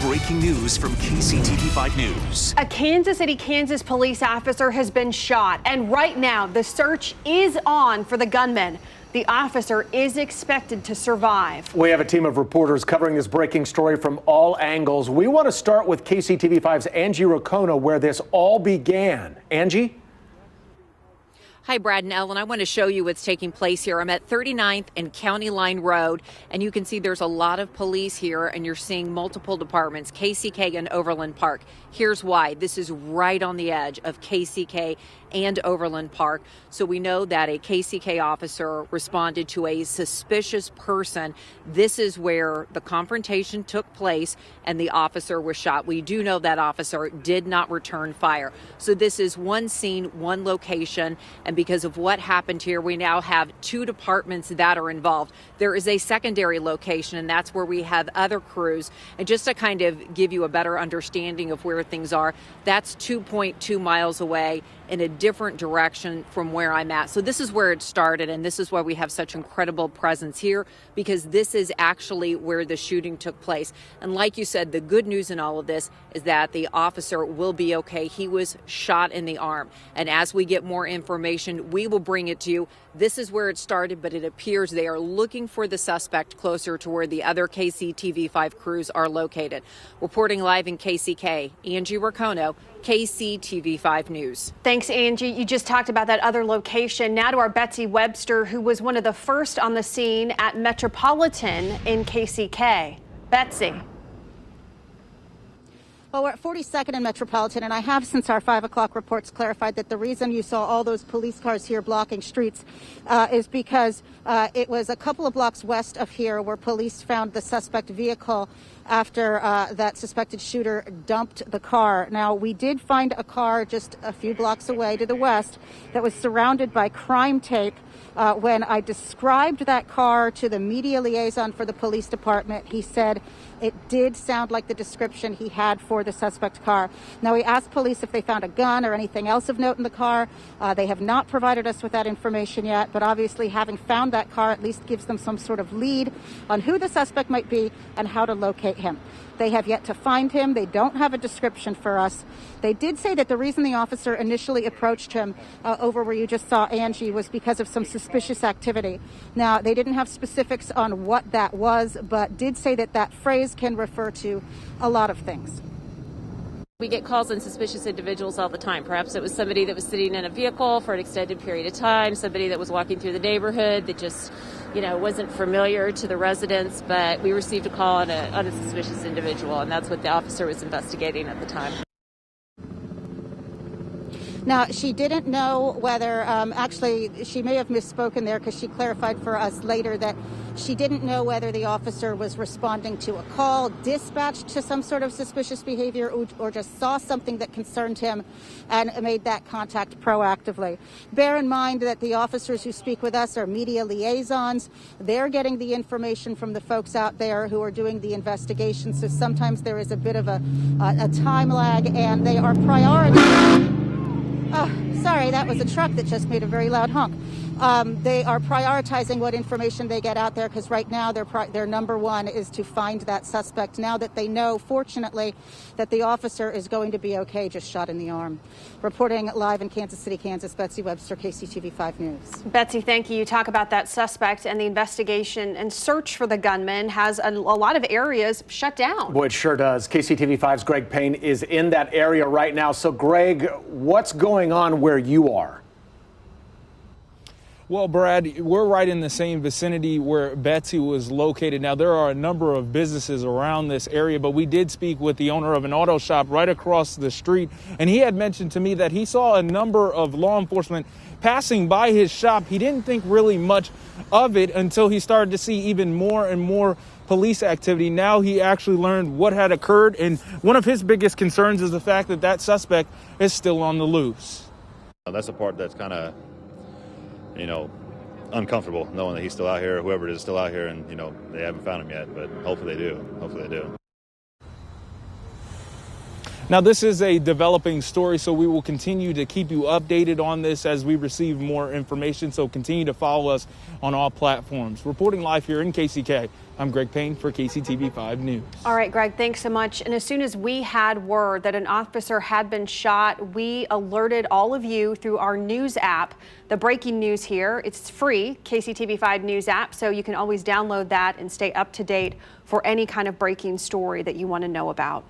breaking news from KCTV 5 News. A Kansas City, Kansas police officer has been shot, and right now the search is on for the gunman. The officer is expected to survive. We have a team of reporters covering this breaking story from all angles. We want to start with KCTV 5's Angie Rocona, where this all began. Angie? Hi, Brad and Ellen. I want to show you what's taking place here. I'm at 39th and County Line Road, and you can see there's a lot of police here, and you're seeing multiple departments, KCK and Overland Park. Here's why. This is right on the edge of KCK and Overland Park. So we know that a KCK officer responded to a suspicious person. This is where the confrontation took place and the officer was shot. We do know that officer did not return fire. So this is one scene, one location, and because of what happened here, we now have two departments that are involved. There is a secondary location, and that's where we have other crews. And just to kind of give you a better understanding of where things are, that's 2.2 miles away in a different direction from where I'm at. So this is where it started, and this is why we have such incredible presence here, because this is actually where the shooting took place. And like you said, the good news in all of this is that the officer will be okay. He was shot in the arm. And as we get more information, we will bring it to you. This is where it started, but it appears they are looking for the suspect closer to where the other KCTV5 crews are located. Reporting live in KCK, Angie Rocona, KCTV5 News. Thanks, Angie. You just talked about that other location. Now to our Betsy Webster, who was one of the first on the scene at Metropolitan in KCK. Betsy. Well, we're at 42nd and Metropolitan, and I have, since our 5 o'clock reports, clarified that the reason you saw all those police cars here blocking streets is because it was a couple of blocks west of here where police found the suspect vehicle after that suspected shooter dumped the car. Now, we did find a car just a few blocks away to the west that was surrounded by crime tape. When I described that car to the media liaison for the police department, he said it did sound like the description he had for the suspect car. Now, we asked police if they found a gun or anything else of note in the car. They have not provided us with that information yet, but obviously having found that car at least gives them some sort of lead on who the suspect might be and how to locate him. They have yet to find him. They don't have a description for us. They did say that the reason the officer initially approached him over where you just saw Angie was because of some suspicious activity. Now, they didn't have specifics on what that was, but did say that that phrase can refer to a lot of things. We get calls on suspicious individuals all the time. Perhaps it was somebody that was sitting in a vehicle for an extended period of time, somebody that was walking through the neighborhood that just, wasn't familiar to the residents, but we received a call on a suspicious individual, and that's what the officer was investigating at the time. Now, she didn't know whether, actually, she may have misspoken there because she clarified for us later that she didn't know whether the officer was responding to a call, dispatched to some sort of suspicious behavior, or just saw something that concerned him and made that contact proactively. Bear in mind that the officers who speak with us are media liaisons. They're getting the information from the folks out there who are doing the investigation, so sometimes there is a bit of a time lag, and they are prioritizing. Oh, sorry, that was a truck that just made a very loud honk. They are prioritizing what information they get out there because right now their number one is to find that suspect. Now that they know, fortunately, that the officer is going to be okay, just shot in the arm. Reporting live in Kansas City, Kansas, Betsy Webster, KCTV 5 News. Betsy, thank you. You talk about that suspect, and the investigation and search for the gunman has a lot of areas shut down. Boy, it sure does. KCTV 5's Greg Payne is in that area right now. So, Greg, what's going on where you are? Well, Brad, we're right in the same vicinity where Betsy was located. Now, there are a number of businesses around this area, but we did speak with the owner of an auto shop right across the street, and he had mentioned to me that he saw a number of law enforcement passing by his shop. He didn't think really much of it until he started to see even more and more police activity. Now he actually learned what had occurred, and one of his biggest concerns is the fact that that suspect is still on the loose. That's the part that's kind of uncomfortable, knowing that he's still out here, whoever it is still out here, and, they haven't found him yet, but hopefully they do. Hopefully they do. Now, this is a developing story, so we will continue to keep you updated on this as we receive more information. So continue to follow us on all platforms. Reporting live here in KCK, I'm Greg Payne for KCTV 5 News. All right, Greg, thanks so much. And as soon as we had word that an officer had been shot, we alerted all of you through our news app. The breaking news here, it's free, KCTV 5 News app, so you can always download that and stay up to date for any kind of breaking story that you want to know about.